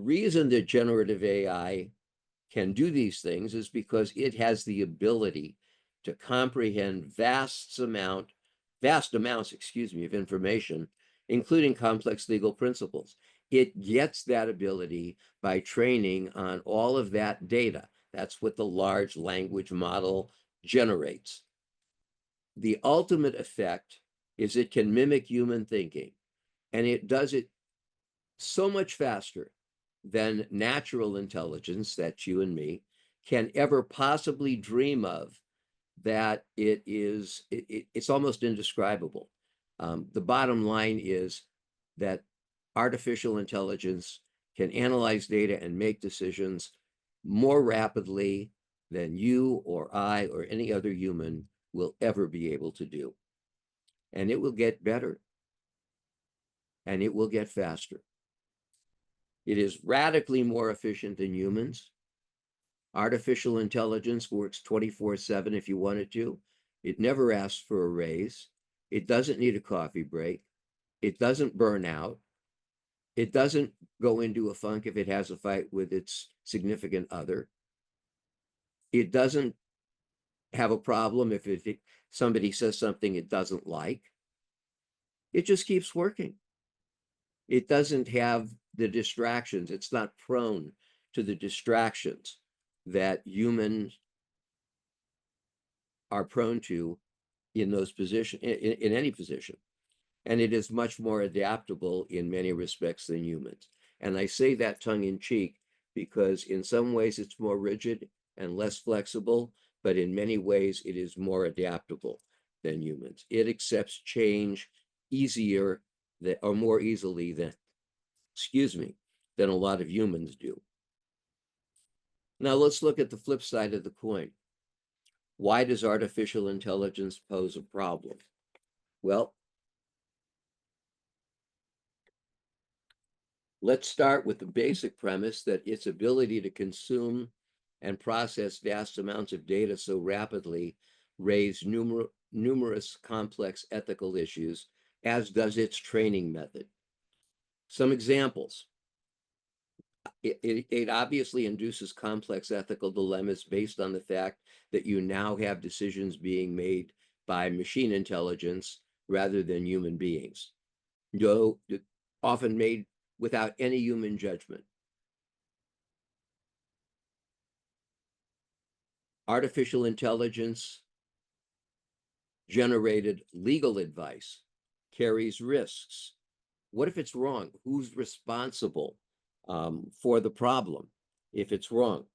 reason that generative AI can do these things is because it has the ability to comprehend vast amounts, of information, including complex legal principles. It gets that ability by training on all of that data. That's what the large language model generates. The ultimate effect is it can mimic human thinking, and it does it so much faster than natural intelligence, that you and me, can ever possibly dream of, that it's almost indescribable. The bottom line is that artificial intelligence can analyze data and make decisions more rapidly than you or I or any other human will ever be able to do. And it will get better, and it will get faster. It is radically more efficient than humans. Artificial intelligence works 24/7 if you want it to. It never asks for a raise. It doesn't need a coffee break. It doesn't burn out. It doesn't go into a funk if it has a fight with its significant other. It doesn't have a problem if somebody says something it doesn't like. It just keeps working. It doesn't have the distractions. It's not prone to the distractions that humans are prone to in those positions, in any position. And it is much more adaptable in many respects than humans. And I say that tongue in cheek because in some ways it's more rigid and less flexible, but in many ways it is more adaptable than humans. It accepts change easier or more easily than, than a lot of humans do. Now let's look at the flip side of the coin. Why does artificial intelligence pose a problem? Well, let's start with the basic premise that its ability to consume and process vast amounts of data so rapidly raise numerous complex ethical issues, as does its training method. Some examples. It obviously induces complex ethical dilemmas based on the fact that you now have decisions being made by machine intelligence rather than human beings, often made without any human judgment. Artificial intelligence generated legal advice carries risks. What if it's wrong? Who's responsible for the problem if it's wrong?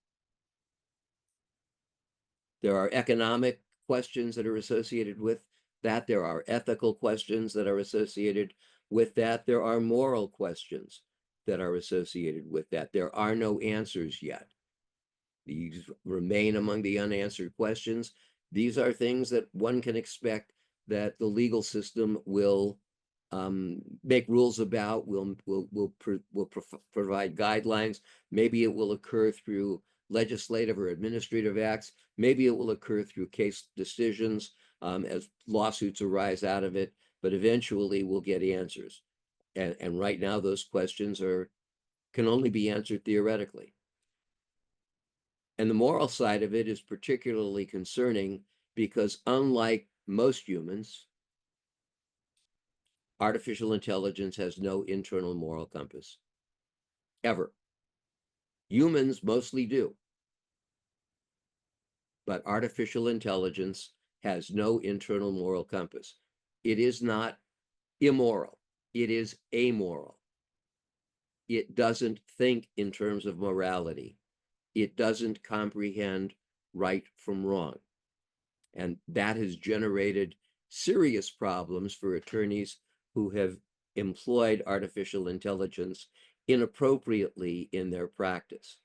There are economic questions that are associated with that. There are ethical questions that are associated with that. There are moral questions that are associated with that. There are no answers yet. These remain among the unanswered questions. These are things that one can expect that the legal system will make rules about, will provide guidelines. Maybe it will occur through legislative or administrative acts. Maybe it will occur through case decisions as lawsuits arise out of it, but eventually we'll get answers. And right now those questions can only be answered theoretically. And the moral side of it is particularly concerning because unlike most humans, artificial intelligence has no internal moral compass, ever. Humans mostly do. But artificial intelligence has no internal moral compass. It is not immoral. It is amoral. It doesn't think in terms of morality. It doesn't comprehend right from wrong. And that has generated serious problems for attorneys who have employed artificial intelligence inappropriately in their practice.